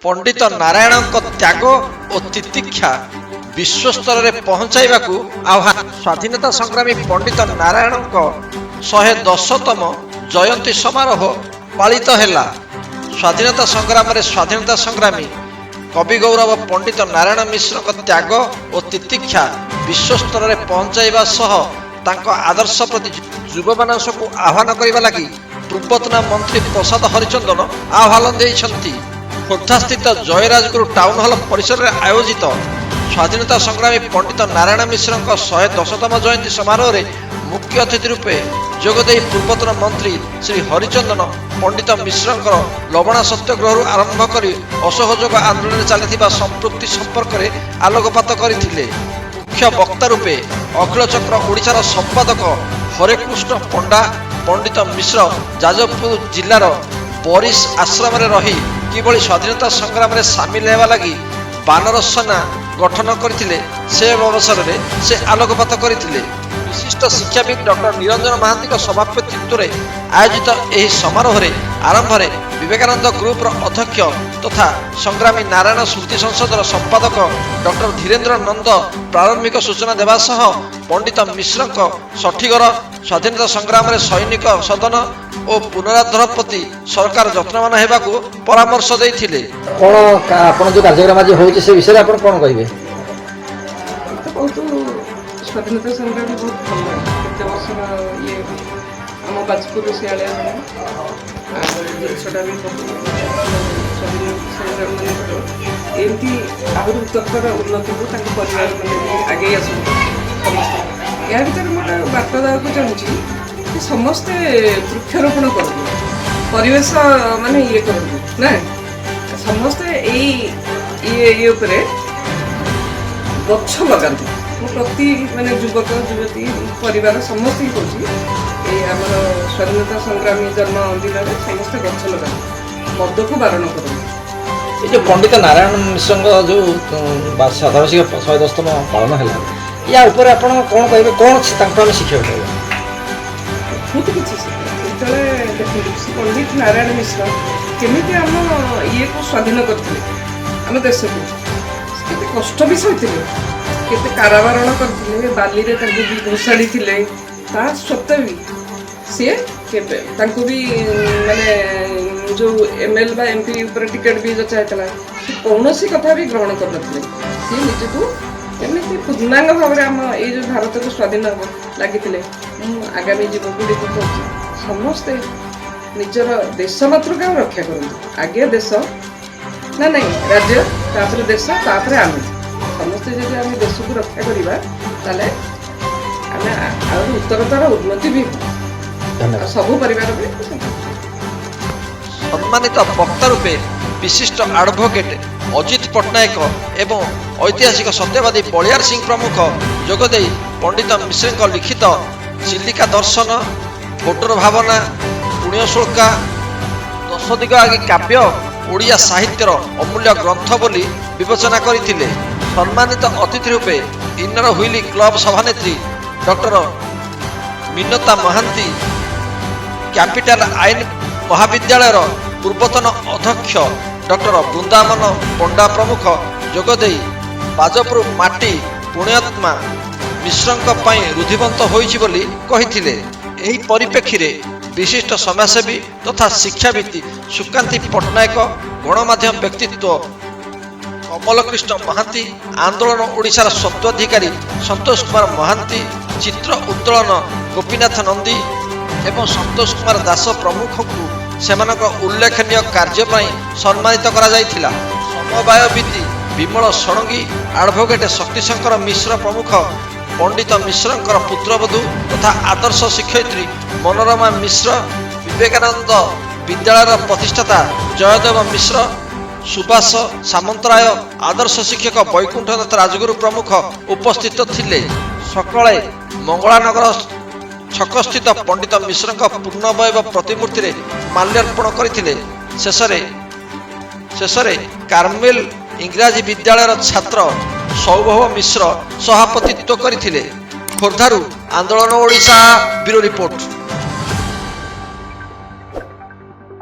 पंडित नारायण त्याग और तितिक्षा विश्वस्तर में पहुंचाइबा आह्वान। स्वाधीनता संग्रामी पंडित नारायण 110तम जयंती समारोह पालित है। स्वाधीनता संग्राम में स्वाधीनता संग्रामी कवि गौरव पंडित नारायण मिश्र त्याग और तितिक्षा विश्वस्तर में पहुंचाइबा सह तांको आदर्श प्रति युवा मानस को आह्वान करने लगी पूर्वतन मंत्री प्रसाद हरिचंदन आह्वान देइछंती। खोर्धा स्थित जयराजगुरु टाउन हॉल परिसर में आयोजित स्वाधीनता संग्रामी पंडित नारायण मिश्र 110तम जयंती समारोह में मुख्य अतिथि रूपे जोगदे पूर्वतन मंत्री श्री हरिचंदन पंडित मिश्र लवणा सत्याग्रह आरंभ कर असहयोग आंदोलन चली संपृक्ति संपर्क में आलोकपात करते। मुख्य वक्ता रूपे अखिल चक्र ओडिशार संपादक हरेकृष्ण पंडा पंडित मिश्र जाजपुर जिलार बरिश आश्रम रही किभली स्वाधीनता संग्राम में सामिल होगा लगी बानर सेना गठन करथिले से अवसर में से आलोकपात करथिले। विशिष्ट शिक्षाविद डॉक्टर निरंजन महांती सभापतित्व में आयोजित यह समारोह में आरंभ में विवेकानंद ग्रुप अध्यक्ष तथा संग्रामी नारायण स्मृति संसदर संपादक डॉक्टर धीरेन्द्र नंद प्रारंभिक सूचना देवा सह पंडित मिश्र सठीगर स्वाधीनता संग्राम में सैनिक सदन और पुनरुद्धार प्रति सरकार यत्नवान होगा परामर्श देते। कौन जो कार्यक्रम आज होचे से विषय आप कौन कहे? स्वाधीनता संग्राम बहुत भल केते वर्ष ये आम बाजपुर सियाले जिनसटा भी स्वाधीनता संग्राम मान एमती आहरी उत्तर उन्नति को परिवार मैंने आगे आसमस्त या भर मोटे बार्ता देवाक चाहूँगी कि समस्ते वृक्षारोपण कर परिवेश माने ये कर ना समस्ते ये गछ लगाते प्रति माने युवक युवती परिवार समस्त ही कौन आमर स्वाधीनता संग्रामी जन्म दिन में समस्ते गछ लगाते मद को बारण कर। जो पंडित नारायण मिश्र जो शतावार्षिक 110तम पालन है या ऊपर आप कौन कहे कौन शिक्षा पाइबा? बहुत किसी जो देखिए पंडित नारायण मिश्र केमी आम ये को स्वाधीन करते आम देश को केते कष्ट भी सही केते कारावरण करते बाली भी घोषाड़ी थे ता सत्वे भी सी भी माने जो एमएल बा एमपी ऊपर टिकेट भी जो चाहता कौन सी कथा भी ग्रहण कर सी निजको एमती पूर्णांग भाव में आम ये जो भारत को स्वाधीन लगी आगामी युवपीढ़ी को कहूँ समस्ते निजर देश मातृका रक्षा करूँ आगे देश ना नहीं राज्य तापर देश तापर आम समस्ते जब आम देश को रक्षा करवा ताले आम उत्तरतर उन्नति भी सब परिवार सम्मानित वक्ता रूपे विशिष्ट एडवोकेट अजित पट्टनायक एवं ऐतिहासिक सत्यवादी बलियार सिंह प्रमुख जोगदे पंडित मिश्र लिखित चिलिका दर्शन भोटर भावना पुण्यशुल्का 10 दिग आगे काव्य ओडिया साहित्यर अमूल्य ग्रंथ बोली विवेचना करते। सम्मानित अतिथि रूपे इन्नर हुइली क्लब सभानेत्री डॉक्टर मिनता महांती कैपिटल आईन महाविद्यालय पूर्वतन अध्यक्ष डॉक्टर वृंदावन पंडा प्रमुख जोगदे बाजपुर माटी पुण्यात्मा मिश्र रुधिबंत होइछि बोली कहिथिले। एही परिप्रेक्षी में विशिष्ट समाजसेवी तथा शिक्षाविद सुकांती पट्टनायक गणमाध्यम व्यक्तित्व कमलकृष्ण महांती आंदोलन ओडिशार स्वत्वाधिकारी संतोष कुमार महांती चित्र उत्तोलन गोपीनाथ नंदी एवं संतोष कुमार दास प्रमुख को सेमानक उल्लेखनीय कार्य सम्मानित करा जायथिला। समवायविद विमल षडंगी एडवोकेट शक्तिशंकर मिश्र प्रमुख पंडित मिश्र पुत्रवधू तथा आदर्श शिक्षयित्री मनोरमा मिश्र विवेकानंद विद्यालय प्रतिष्ठाता जयदेव मिश्र सुभाष सामंतराय आदर्श शिक्षक वैकुंठनाथ राजगुरु प्रमुख उपस्थित थिले। सकाळे मंगलानगर छकस्थित पंडित मिश्र पूर्णवय प्रतिमूर्ति में माल्यार्पण करथिले। शेषरे कार्मेल इंग्राजी विद्यालय छात्र सौभव मिश्र सभापतित्व करथिले। खोर्धारू आंदोलन ओडिशा ब्यूरो रिपोर्ट।